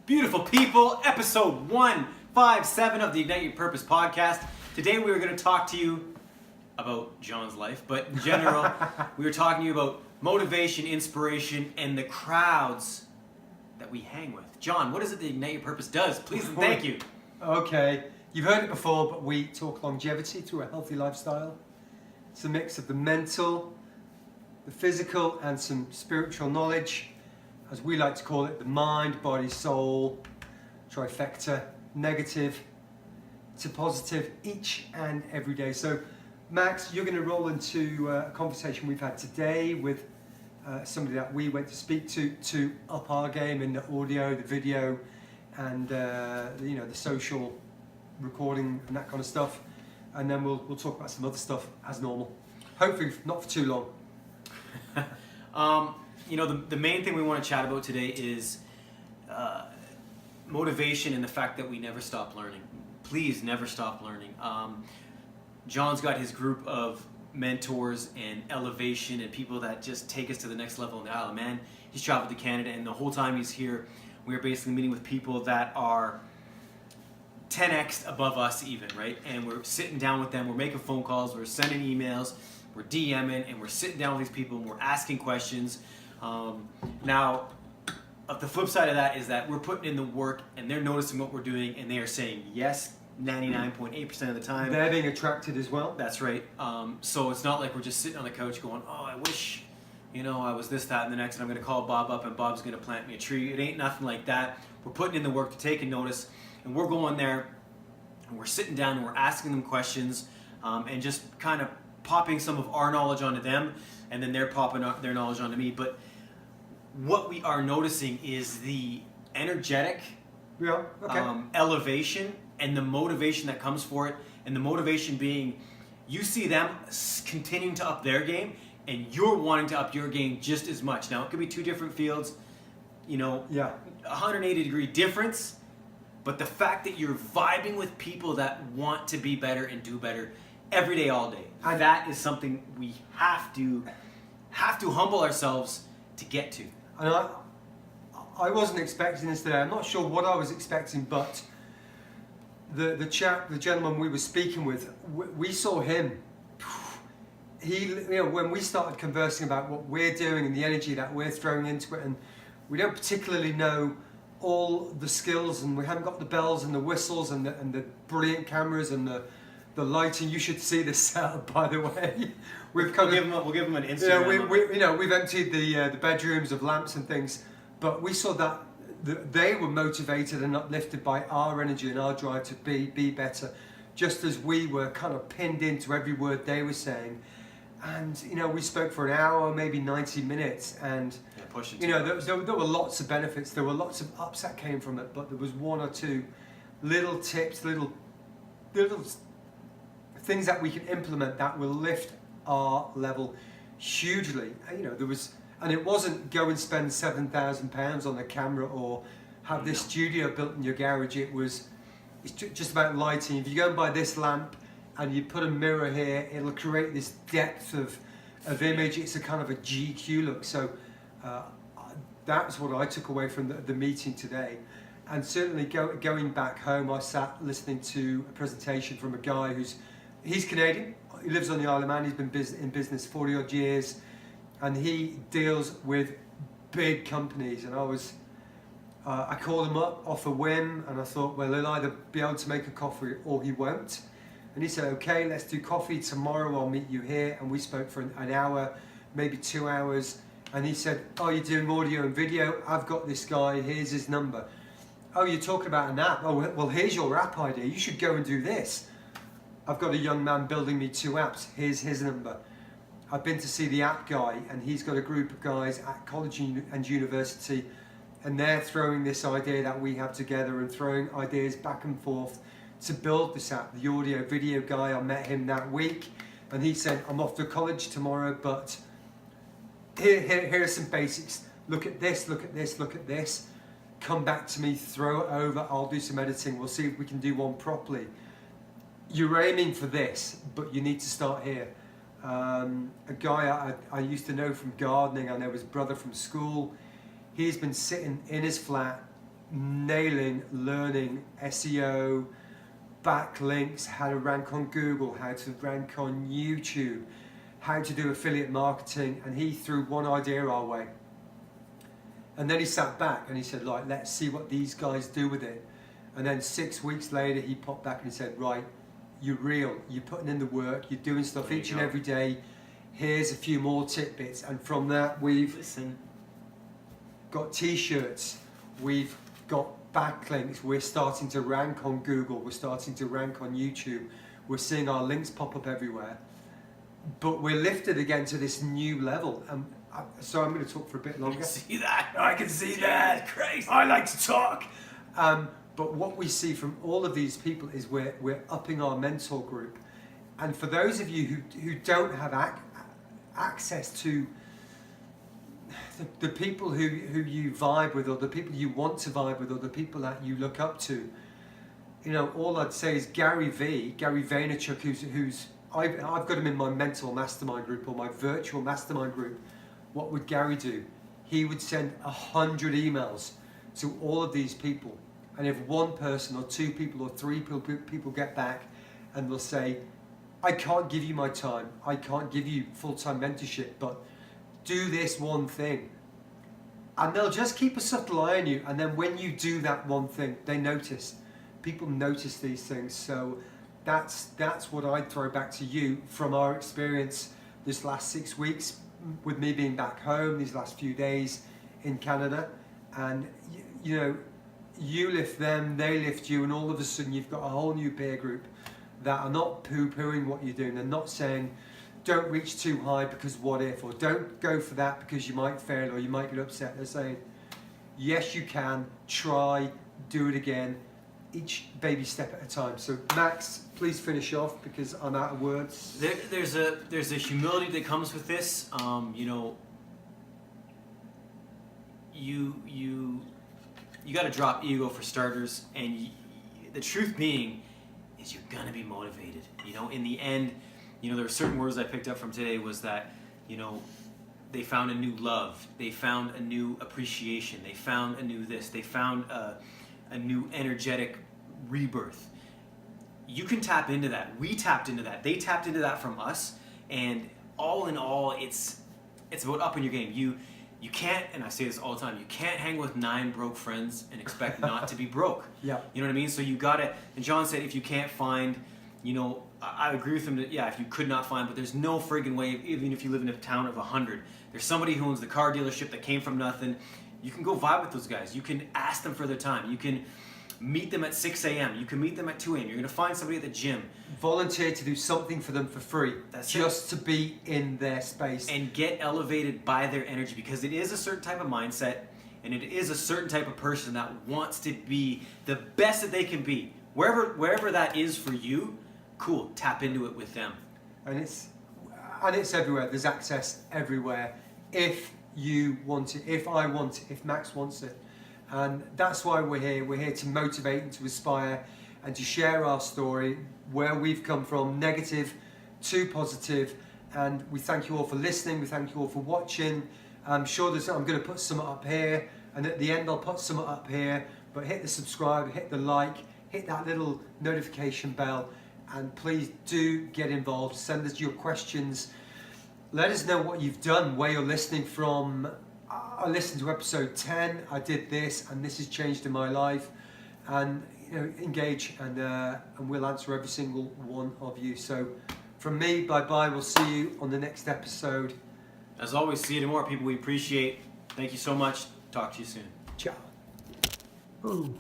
Beautiful people, episode 157 of the Ignite Your Purpose podcast. Today we are going to talk to you about John's life, but in general, we are talking to you about motivation, inspiration, and the crowds that we hang with. John, what is it that Ignite Your Purpose does? Please and thank you. Okay, you've heard it before, but we talk longevity through a healthy lifestyle. It's a mix of the mental, the physical, and some spiritual knowledge. As we like to call it, the mind, body, soul, trifecta, negative to positive each and every day. So, Max, you're going to roll into a conversation we've had today with somebody that we went to speak to up our game in the audio, the video, and the social recording and that kind of stuff. And then we'll talk about some other stuff as normal. Hopefully not for too long. The main thing we want to chat about today is motivation and the fact that we never stop learning. Please never stop learning. John's got his group of mentors and elevation and people that just take us to the next level in the Isle of Man. He's traveled to Canada, and the whole time he's here, we're basically meeting with people that are 10x above us even, right? And we're sitting down with them, we're making phone calls, we're sending emails, we're DMing, and we're sitting down with these people and we're asking questions. Now, the flip side of that is that we're putting in the work and they're noticing what we're doing and they are saying yes 99.8% of the time. They're being attracted as well. That's right. So it's not like we're just sitting on the couch going, oh, I wish, I was this, that, and the next, and I'm going to call Bob up and Bob's going to plant me a tree. It ain't nothing like that. We're putting in the work to take a notice, and we're going there and we're sitting down and we're asking them questions and just kind of popping some of our knowledge onto them, and then they're popping their knowledge onto me. But what we are noticing is the energetic elevation and the motivation that comes for it, and the motivation being you see them continuing to up their game and you're wanting to up your game just as much. Now, it could be two different fields, 180 degree difference, but the fact that you're vibing with people that want to be better and do better every day, all day, and that is something we have to humble ourselves to get to. And I wasn't expecting this today. I'm not sure what I was expecting, but the gentleman we were speaking with, we saw him. When we started conversing about what we're doing and the energy that we're throwing into it, and we don't particularly know all the skills, and we haven't got the bells and the whistles and the brilliant cameras and the lighting. You should see this setup, by the way. We'll give them an Instagram. We've emptied the bedrooms of lamps and things, but we saw that they were motivated and uplifted by our energy and our drive to be better, just as we were kind of pinned into every word they were saying. And we spoke for an hour, maybe 90 minutes, and there were lots of benefits. There were lots of ups that came from it, but there was one or two little tips, little things that we can implement that will lift our level hugely. And it wasn't go and spend £7,000 on a camera or have this studio built in your garage. It's just about lighting. If you go and buy this lamp and you put a mirror here, it'll create this depth of image. It's a kind of a GQ look. So that's what I took away from the meeting today. And certainly going back home, I sat listening to a presentation from a guy he's Canadian. He lives on the Isle of Man. He's been in business 40 odd years, and he deals with big companies. And I called him up off a whim, and I thought, well, he'll either be able to make a coffee or he won't. And he said, okay, let's do coffee tomorrow. I'll meet you here. And we spoke for an hour, maybe 2 hours. And he said, oh, you're doing audio and video? I've got this guy. Here's his number. Oh, you're talking about an app? Oh, well, here's your app idea. You should go and do this. I've got a young man building me 2 apps. Here's his number. I've been to see the app guy, and he's got a group of guys at college and university, and they're throwing this idea that we have together and throwing ideas back and forth to build this app. The audio video guy, I met him that week, and he said, I'm off to college tomorrow, but here are some basics. Look at this, look at this, look at this. Come back to me, throw it over, I'll do some editing. We'll see if we can do one properly. You're aiming for this, but you need to start here. A guy I used to know from gardening, I know his brother from school. He's been sitting in his flat nailing, learning SEO, backlinks, how to rank on Google, how to rank on YouTube, how to do affiliate marketing, and he threw one idea our way. And then he sat back and he said, like, let's see what these guys do with it. And then 6 weeks later, he popped back and he said, right, you're real, you're putting in the work, you're doing stuff each and every day. Here's a few more tidbits. And from that, we've got t-shirts, we've got backlinks, we're starting to rank on Google, we're starting to rank on YouTube, we're seeing our links pop up everywhere. But we're lifted again to this new level. So I'm going to talk for a bit longer. I can see that. I can see that. Crazy. I like to talk. But what we see from all of these people is we're upping our mentor group. And for those of you who don't have access to the people who you vibe with, or the people you want to vibe with, or the people that you look up to, you know, all I'd say is Gary Vaynerchuk, who's I've got him in my mental mastermind group or my virtual mastermind group. What would Gary do? He would send 100 emails to all of these people. And if one person or two people or three people get back and will say, I can't give you my time, I can't give you full-time mentorship, but do this one thing. And they'll just keep a subtle eye on you. And then when you do that one thing, they notice. People notice these things. So that's what I'd throw back to you from our experience this last 6 weeks, with me being back home these last few days in Canada. And you know, you lift them, they lift you, and all of a sudden you've got a whole new peer group that are not poo-pooing what you're doing. They're not saying don't reach too high because what if, or don't go for that because you might fail or you might get upset. They're saying yes, you can, try, do it again, each baby step at a time. So Max, please finish off because I'm out of words. There's a humility that comes with this. You know, you got to drop ego for starters, and the truth being is you're gonna be motivated. You know, in the end, you know, there were certain words I picked up from today was that, you know, they found a new love, they found a new appreciation, they found a new this, they found a new energetic rebirth. You can tap into that. We tapped into that. They tapped into that from us. And all in all, it's about upping your game. You can't, and I say this all the time, you can't hang with 9 broke friends and expect not to be broke. Yeah. You know what I mean? So you gotta, and John said if you can't find, you know, I agree with him that, yeah, if you could not find, but there's no friggin' way, even if you live in a town of 100, there's somebody who owns the car dealership that came from nothing. You can go vibe with those guys. You can ask them for their time. You can meet them at 6 a.m. You can meet them at 2 a.m. You're going to find somebody at the gym. Volunteer to do something for them for free. That's just to be in their space. And get elevated by their energy, because it is a certain type of mindset and it is a certain type of person that wants to be the best that they can be. Wherever that is for you, cool, tap into it with them. And it's everywhere. There's access everywhere. If you want it, if I want it, if Max wants it. And that's why we're here. We're here to motivate and to inspire and to share our story, where we've come from, negative to positive. And we thank you all for listening. We thank you all for watching. I'm sure I'm going to put some up here, and at the end I'll put some up here. But hit the subscribe, hit the like, hit that little notification bell, and please do get involved. Send us your questions. Let us know what you've done, where you're listening from. I listened to episode 10, I did this, and this has changed in my life. And you know, engage, and we'll answer every single one of you. So from me, bye-bye. We'll see you on the next episode. As always, see you tomorrow, people. We appreciate. Thank you so much. Talk to you soon. Ciao. Ooh.